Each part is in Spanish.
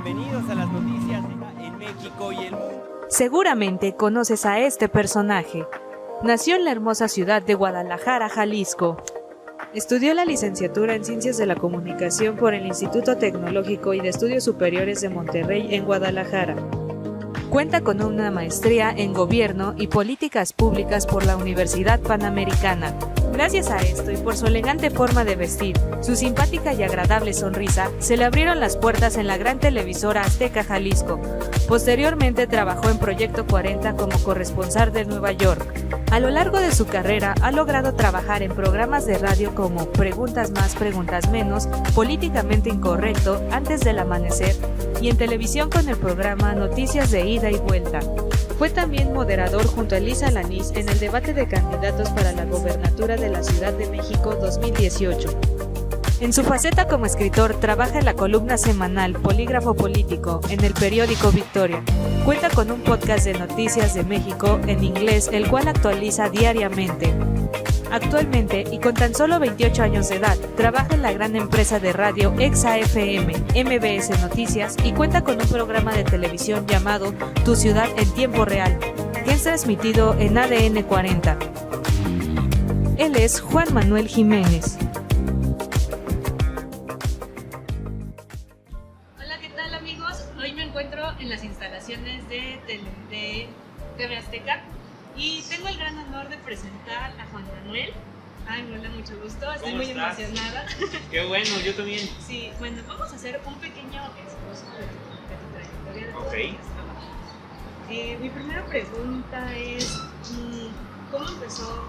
bienvenidos a las noticias en México y el mundo. Seguramente conoces a este personaje. Nació en la hermosa ciudad de Guadalajara, Jalisco. Estudió la licenciatura en Ciencias de la Comunicación por el Instituto Tecnológico y de Estudios Superiores de Monterrey en Guadalajara. Cuenta con una maestría en Gobierno y Políticas Públicas por la Universidad Panamericana. Gracias a esto y por su elegante forma de vestir, su simpática y agradable sonrisa, se le abrieron las puertas en la gran televisora Azteca Jalisco. Posteriormente trabajó en Proyecto 40 como corresponsal de Nueva York. A lo largo de su carrera ha logrado trabajar en programas de radio como Preguntas Más, Preguntas Menos, Políticamente Incorrecto, Antes del Amanecer, y en televisión con el programa Noticias de Ida y Vuelta. Fue también moderador junto a Elisa Lanís en el debate de candidatos para la gobernatura de la Ciudad de México 2018. En su faceta como escritor, trabaja en la columna semanal Polígrafo Político en el periódico Victoria. Cuenta con un podcast de noticias de México en inglés, el cual actualiza diariamente. Actualmente, y con tan solo 28 años de edad, trabaja en la gran empresa de radio EXA-FM, MBS Noticias, y cuenta con un programa de televisión llamado Tu Ciudad en Tiempo Real, que es transmitido en ADN 40. Él es Juan Manuel Jiménez. Hola, ¿qué tal, amigos? Hoy me encuentro en las instalaciones de TV Azteca y tengo el gran honor de presentar a Juan Manuel. Ay, me da mucho gusto, estoy muy emocionada. Qué bueno, yo también. Sí, bueno, vamos a hacer un pequeño expuesto de tu trayectoria, de todo lo que has trabajado. Mi primera pregunta es, ¿cómo empezó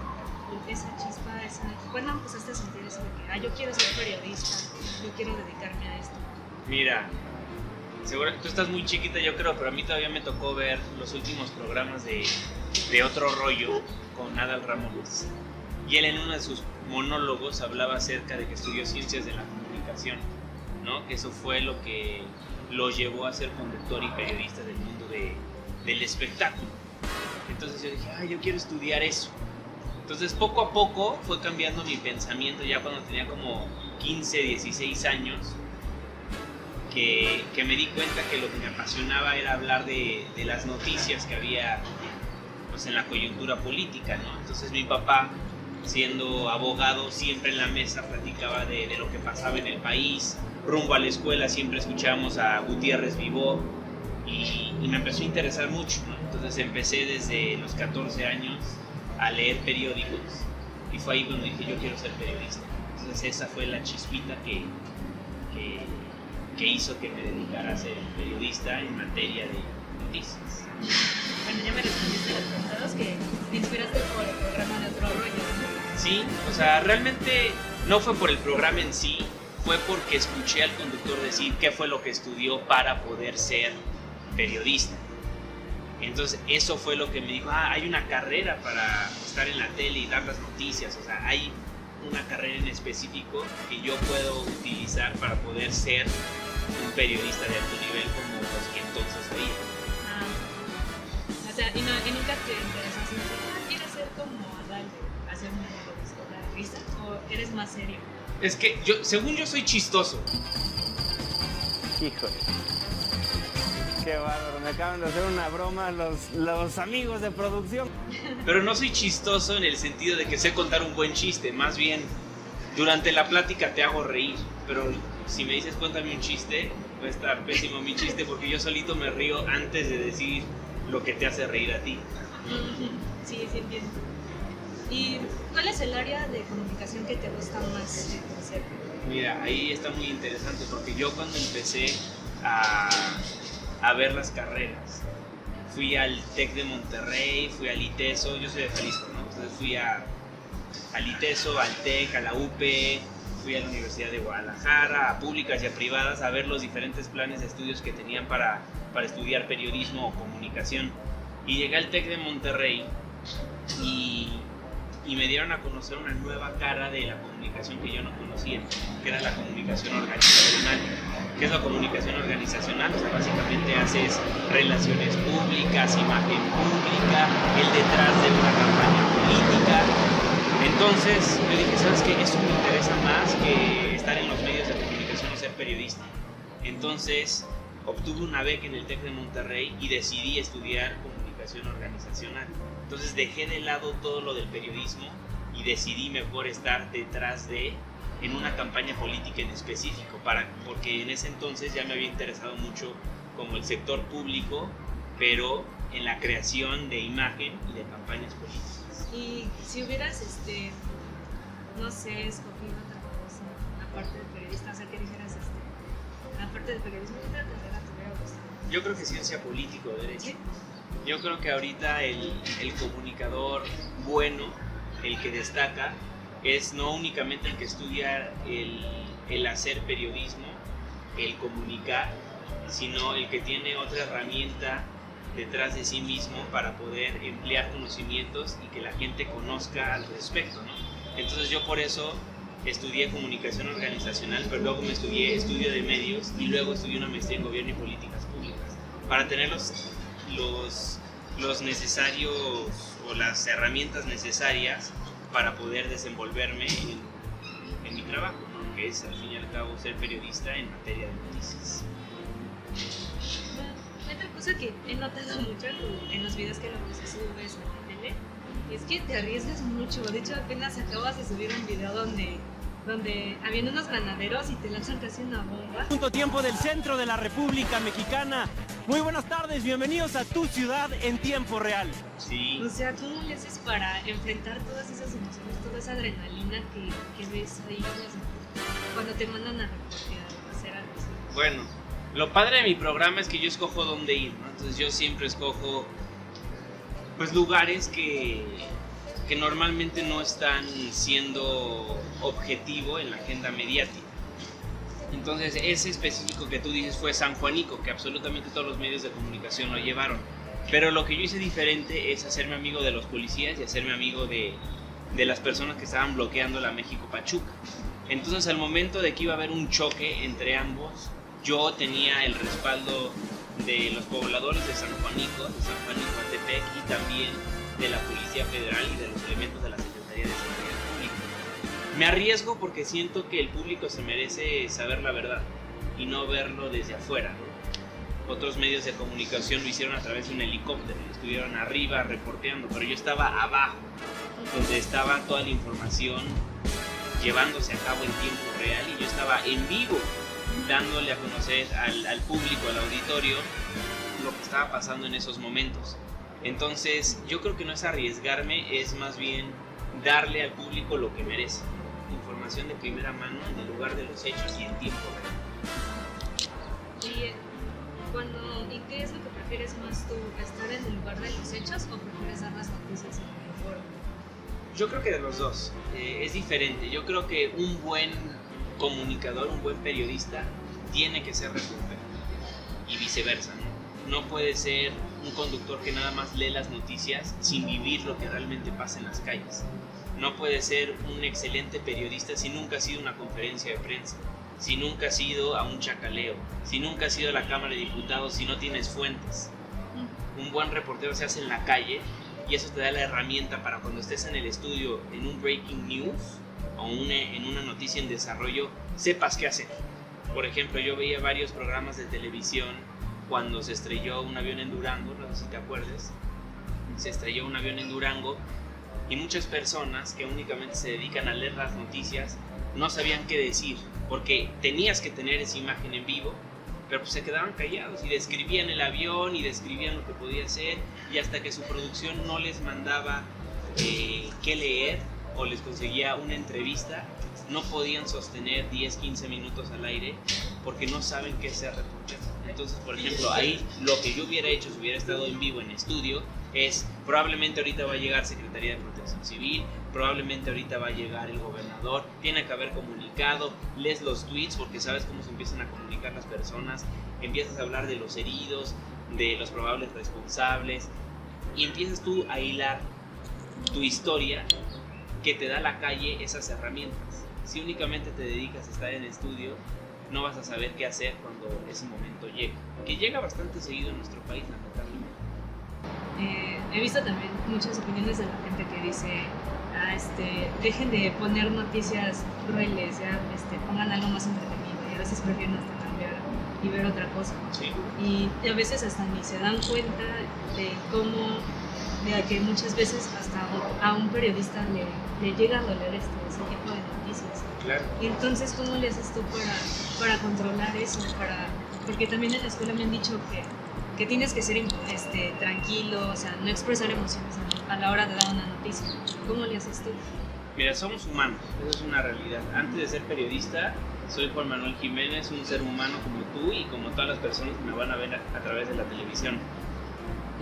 esa chispa, cuándo empezaste a sentir eso de que yo quiero ser periodista, yo quiero dedicarme a esto? Mira, seguro tú estás muy chiquita, yo creo, pero a mí todavía me tocó ver los últimos programas de Otro Rollo con Adal Ramones. Y él en uno de sus monólogos hablaba acerca de que estudió Ciencias de la Comunicación, ¿no? Que eso fue lo que lo llevó a ser conductor y periodista del mundo del espectáculo. Entonces yo dije, yo quiero estudiar eso. Entonces poco a poco fue cambiando mi pensamiento ya cuando tenía como 15, 16 años, que me di cuenta que lo que me apasionaba era hablar de las noticias que había pues, en la coyuntura política, ¿no? Entonces mi papá, siendo abogado, siempre en la mesa platicaba de lo que pasaba en el país. Rumbo a la escuela siempre escuchábamos a Gutiérrez Vivó y me empezó a interesar mucho, ¿no? Entonces empecé desde los 14 años a leer periódicos y fue ahí cuando dije yo quiero ser periodista. Entonces esa fue la chispita que hizo que me dedicara a ser periodista en materia de noticias. Bueno, ya me respondiste las preguntas que te inspiraste por el programa de Otro Rollo. Sí, o sea, realmente no fue por el programa en sí, fue porque escuché al conductor decir qué fue lo que estudió para poder ser periodista. Entonces eso fue lo que me dijo, hay una carrera para estar en la tele y dar las noticias, o sea, hay una carrera en específico que yo puedo utilizar para poder ser un periodista de alto nivel como los que entonces veía. O sea, y nunca te interesó así, ¿quieres ser como Adal, hacer una risa o eres más serio? Es que según yo soy chistoso. Híjole. Qué bárbaro, me acaban de hacer una broma los amigos de producción. Pero no soy chistoso en el sentido de que sé contar un buen chiste, más bien durante la plática te hago reír, pero si me dices cuéntame un chiste, va a estar pésimo mi chiste porque yo solito me río antes de decir lo que te hace reír a ti. Sí, entiendo. ¿Y cuál es el área de comunicación que te gusta más hacer? Mira, ahí está muy interesante porque yo cuando empecé a ver las carreras, fui al TEC de Monterrey, fui al ITESO, yo soy de Jalisco, ¿no? Entonces fui al ITESO, al TEC, a la UP, fui a la Universidad de Guadalajara, a públicas y a privadas, a ver los diferentes planes de estudios que tenían para estudiar periodismo o comunicación. Y llegué al TEC de Monterrey y me dieron a conocer una nueva cara de la comunicación que yo no conocía, que era la comunicación organizacional. ¿Qué es la comunicación organizacional? O sea, básicamente haces relaciones públicas, imagen pública, el detrás de una campaña política. Entonces yo dije, ¿sabes qué? Eso me interesa más que estar en los medios de comunicación o ser periodista. Entonces obtuve una beca en el TEC de Monterrey y decidí estudiar comunicación organizacional. Entonces dejé de lado todo lo del periodismo y decidí mejor estar detrás en una campaña política en específico, porque en ese entonces ya me había interesado mucho como el sector público, pero en la creación de imagen y de campañas políticas. Y si hubieras, no sé, escogido otra cosa, aparte de periodista, o sea, que dijeras, aparte del periodismo, ¿qué otra carrera te hubiera gustado? Yo creo que ciencia político, derecho. ¿Sí? Yo creo que ahorita el comunicador bueno, el que destaca, es no únicamente el que estudia el hacer periodismo, el comunicar, sino el que tiene otra herramienta detrás de sí mismo para poder emplear conocimientos y que la gente conozca al respecto, ¿no? Entonces yo por eso estudié comunicación organizacional, pero luego me estudié estudio de medios y luego estudié una maestría en gobierno y políticas públicas para tener los necesarios o las herramientas necesarias para poder desenvolverme en mi trabajo, ¿no? Que es al fin y al cabo ser periodista en materia de noticias. Otra cosa que he notado mucho en los videos que luego subes en la tele es que te arriesgas mucho. De hecho, apenas acabas de subir un video donde habían unos ganaderos y te lanzan casi una bomba. Punto tiempo del centro de la República Mexicana. Muy buenas tardes, bienvenidos a tu ciudad en tiempo real. Sí. O sea, ¿cómo le haces para enfrentar todas esas emociones, toda esa adrenalina que ves ahí cuando te mandan a reportear o hacer algo así? Bueno, lo padre de mi programa es que yo escojo dónde ir, ¿no? Entonces yo siempre escojo pues lugares que normalmente no están siendo objetivo en la agenda mediática. Entonces ese específico que tú dices fue San Juanico, que absolutamente todos los medios de comunicación lo llevaron. Pero lo que yo hice diferente es hacerme amigo de los policías y hacerme amigo de las personas que estaban bloqueando la México-Pachuca. Entonces al momento de que iba a haber un choque entre ambos, yo tenía el respaldo de los pobladores de San Juanico, Atepec, y también de la Policía Federal y de los elementos de la Secretaría de Seguridad Pública. Me arriesgo porque siento que el público se merece saber la verdad y no verlo desde afuera, ¿no? Otros medios de comunicación lo hicieron a través de un helicóptero, estuvieron arriba reporteando, pero yo estaba abajo, donde estaba toda la información llevándose a cabo en tiempo real y yo estaba en vivo dándole a conocer al público, al auditorio, lo que estaba pasando en esos momentos. Entonces yo creo que no es arriesgarme, es más bien darle al público lo que merece, información de primera mano en el lugar de los hechos y en tiempo real. ¿Y qué es lo que prefieres más tú, estar en el lugar de los hechos o prefieres dar las noticias en el foro? Yo creo que de los dos, es diferente. Yo creo que un buen comunicador, un buen periodista tiene que ser reportero y viceversa, ¿no? No puede ser un conductor que nada más lee las noticias sin vivir lo que realmente pasa en las calles. No puede ser un excelente periodista si nunca ha sido a una conferencia de prensa, si nunca has ido a un chacaleo, si nunca has ido a la Cámara de Diputados, si no tienes fuentes. Un buen reportero se hace en la calle y eso te da la herramienta para cuando estés en el estudio en un breaking news o en una noticia en desarrollo, sepas qué hacer. Por ejemplo, yo veía varios programas de televisión cuando se estrelló un avión en Durango, no sé si te acuerdes, se estrelló un avión en Durango y muchas personas que únicamente se dedican a leer las noticias no sabían qué decir, porque tenías que tener esa imagen en vivo, pero pues se quedaban callados y describían el avión y describían lo que podía ser, y hasta que su producción no les mandaba qué leer o les conseguía una entrevista, no podían sostener 10-15 minutos al aire porque no saben qué es ser reportero. Entonces, por ejemplo, ahí lo que yo hubiera hecho si hubiera estado en vivo en estudio es, probablemente ahorita va a llegar Secretaría de Protección Civil, probablemente ahorita va a llegar el gobernador, tiene que haber comunicado, lees los tweets porque sabes cómo se empiezan a comunicar las personas, empiezas a hablar de los heridos, de los probables responsables, y empiezas tú a hilar tu historia que te da la calle esas herramientas. Si únicamente te dedicas a estar en estudio, no vas a saber qué hacer cuando ese momento llegue, que llega bastante seguido en nuestro país, lamentablemente. He visto también muchas opiniones de la gente que dice, dejen de poner noticias crueles, ya, pongan algo más entretenido, y a veces prefieren hasta cambiar y ver otra cosa. Sí. Y a veces hasta ni se dan cuenta de cómo, de que muchas veces hasta a un periodista le llega a doler ese tipo de noticias. Claro. Y entonces, ¿cómo le haces tú para controlar eso? Porque también en la escuela me han dicho que tienes que ser tranquilo, o sea, no expresar emociones a la hora de dar una noticia. ¿Cómo le haces tú? Mira, somos humanos, eso es una realidad. Antes de ser periodista, soy Juan Manuel Jiménez, un ser humano como tú y como todas las personas que me van a ver a través de la televisión.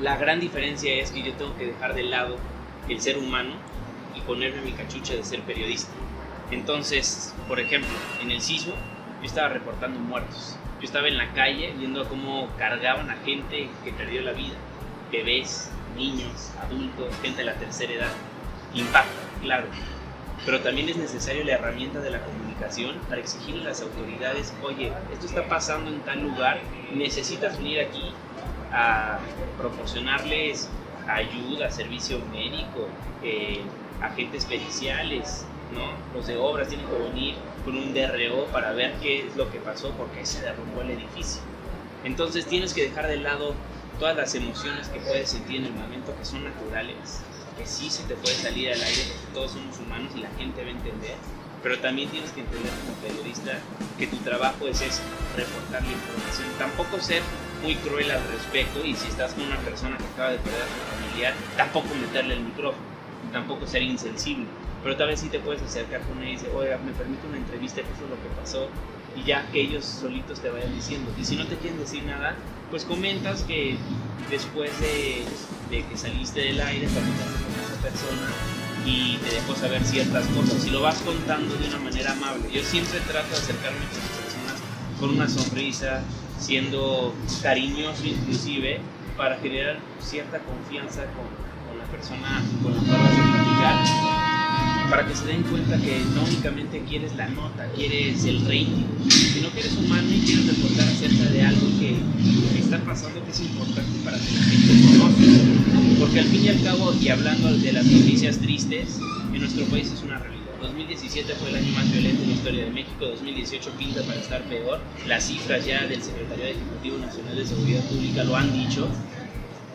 La gran diferencia es que yo tengo que dejar de lado el ser humano y ponerme mi cachucha de ser periodista. Entonces, por ejemplo, en el sismo yo estaba reportando muertos. Yo estaba en la calle viendo cómo cargaban a gente que perdió la vida. Bebés, niños, adultos, gente de la tercera edad. Impacta, claro. Pero también es necesario la herramienta de la comunicación para exigirle a las autoridades, oye, esto está pasando en tal lugar, necesitas venir aquí a proporcionarles ayuda, servicio médico, agentes periciales, ¿no? Los de obras tienen que venir con un DRO para ver qué es lo que pasó porque se derrumbó el edificio. Entonces tienes que dejar de lado todas las emociones que puedes sentir en el momento, que son naturales, que sí se te puede salir al aire porque todos somos humanos y la gente va a entender, pero también tienes que entender como periodista que tu trabajo es eso, reportar la información, tampoco ser muy cruel al respecto, y si estás con una persona que acaba de perder a su familiar, tampoco meterle el micrófono, tampoco ser insensible, pero tal vez sí te puedes acercar con ella y decir, oiga, me permite una entrevista, qué fue lo que pasó, y ya que ellos solitos te vayan diciendo. Y si no te quieren decir nada, pues comentas que después de que saliste del aire, platicaste con esa persona y te dejó saber ciertas cosas, y lo vas contando de una manera amable. Yo siempre trato de acercarme a las personas con una sonrisa, siendo cariñoso inclusive, para generar cierta confianza con la persona con la cual vas a platicar, para que se den cuenta que no únicamente quieres la nota, quieres el rating, sino que eres humano y quieres reportar acerca de algo que está pasando, que es importante para que la gente conozca. Porque al fin y al cabo, y hablando de las noticias tristes, en nuestro país es una realidad. 2017 fue el año más violento en la historia de México, 2018 pinta para estar peor. Las cifras ya del Secretariado Ejecutivo Nacional de Seguridad Pública lo han dicho.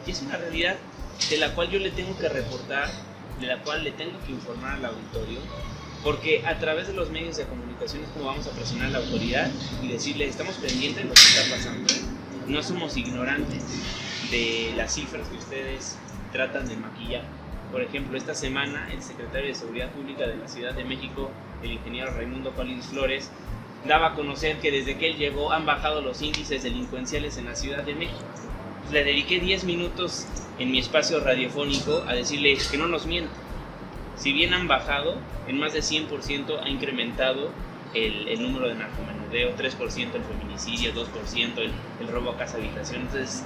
Y es una realidad de la cual yo le tengo que reportar, de la cual le tengo que informar al auditorio, porque a través de los medios de comunicación es como vamos a presionar a la autoridad y decirle, estamos pendientes de lo que está pasando. No somos ignorantes de las cifras que ustedes tratan de maquillar. Por ejemplo, esta semana el secretario de Seguridad Pública de la Ciudad de México, el ingeniero Raimundo Collins Flores, daba a conocer que desde que él llegó han bajado los índices delincuenciales en la Ciudad de México. Le dediqué 10 minutos en mi espacio radiofónico a decirle que no nos mienta. Si bien han bajado, en más de 100% ha incrementado el número de narcomenudeo, 3% el feminicidio, 2% el robo a casa habitación. Entonces,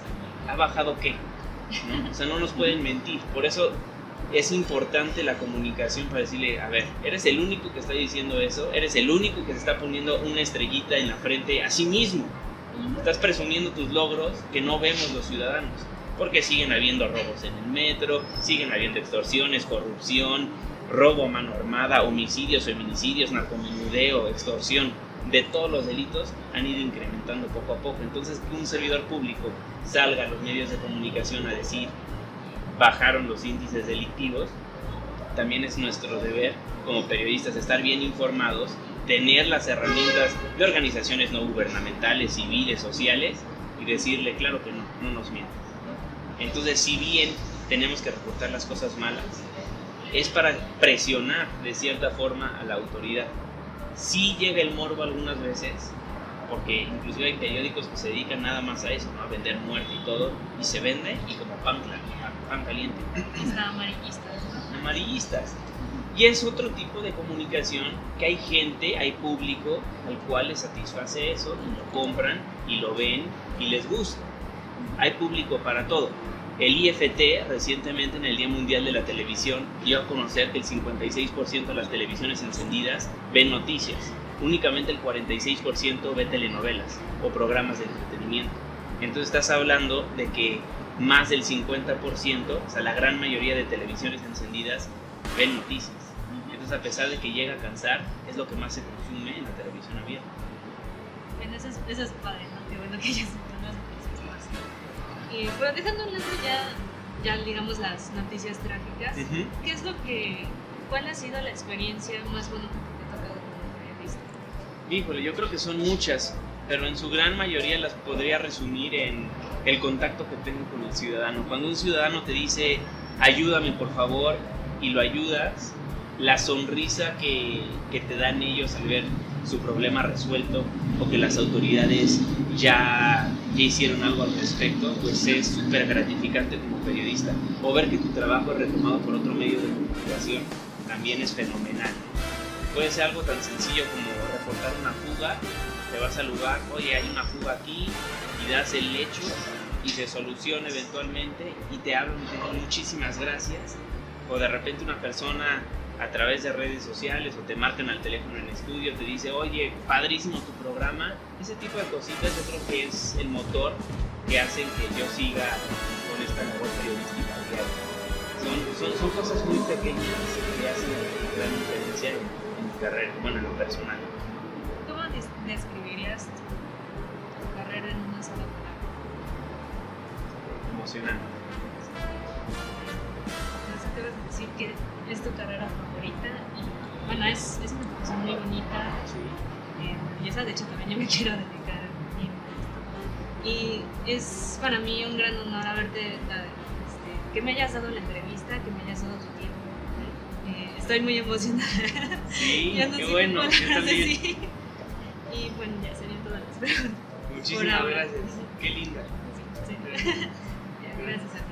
¿ha bajado qué? ¿No? O sea, no nos pueden mentir. Por eso es importante la comunicación para decirle, a ver, eres el único que está diciendo eso, eres el único que se está poniendo una estrellita en la frente a sí mismo. Estás presumiendo tus logros que no vemos los ciudadanos, porque siguen habiendo robos en el metro, siguen habiendo extorsiones, corrupción, robo a mano armada, homicidios, feminicidios, narcomenudeo, extorsión. De todos los delitos han ido incrementando poco a poco. Entonces, que un servidor público salga a los medios de comunicación a decir bajaron los índices delictivos, también es nuestro deber como periodistas estar bien informados, tener las herramientas de organizaciones no gubernamentales, civiles, sociales, y decirle, claro que no nos mientan. Entonces, si bien tenemos que reportar las cosas malas, es para presionar de cierta forma a la autoridad. Sí llega el morbo algunas veces, porque inclusive hay periódicos que se dedican nada más a eso, ¿no? A vender muerte y todo, y se vende y como pan caliente. Amarillistas. Y es otro tipo de comunicación que hay gente, hay público al cual les satisface eso y lo compran y lo ven y les gusta. Hay público para todo. El IFT recientemente en el Día Mundial de la Televisión dio a conocer que el 56% de las televisiones encendidas ven noticias. Únicamente el 46% ve telenovelas o programas de entretenimiento. Entonces estás hablando de que más del 50%, o sea, la gran mayoría de televisiones encendidas ven noticias. Entonces, a pesar de que llega a cansar, es lo que más se consume en la televisión abierta. Bueno, eso es padre, ¿no? Que bueno que ya se toman más. Pero dejando a un lado ya digamos las noticias trágicas, ¿qué es cuál ha sido la experiencia más bonita que te ha tocado como periodista? Híjole, yo creo que son muchas, pero en su gran mayoría las podría resumir en el contacto que tengo con el ciudadano. Cuando un ciudadano te dice, ayúdame por favor, y lo ayudas, la sonrisa que te dan ellos al ver su problema resuelto o que las autoridades ya hicieron algo al respecto, pues es súper gratificante como periodista. O ver que tu trabajo es retomado por otro medio de comunicación también es fenomenal. Puede ser algo tan sencillo como reportar una fuga, te vas al lugar, oye, hay una fuga aquí, y das el hecho y se soluciona eventualmente y te hablan y te dicen muchísimas gracias. O de repente una persona a través de redes sociales o te marcan al teléfono en estudio, te dice, oye, padrísimo tu programa. Ese tipo de cositas yo creo que es el motor que hacen que yo siga con esta labor periodística diaria. Son cosas muy pequeñas que hacen gran diferencia en mi carrera, bueno, en lo personal. ¿Cómo describirías tu carrera en una sola palabra? Emocionante. No sé, te vas a decir que es tu carrera favorita y bueno, es una profesión muy bonita. Y esa de hecho también yo me quiero dedicar bien a esto. Y es para mí un gran honor que me hayas dado la entrevista, que me hayas dado tu tiempo. Estoy muy emocionada. Sí, no qué sé bueno, cómo yo también. sí. Y bueno, ya serían todas las preguntas. Muchísimas gracias, qué linda. Sí. Gracias a ti.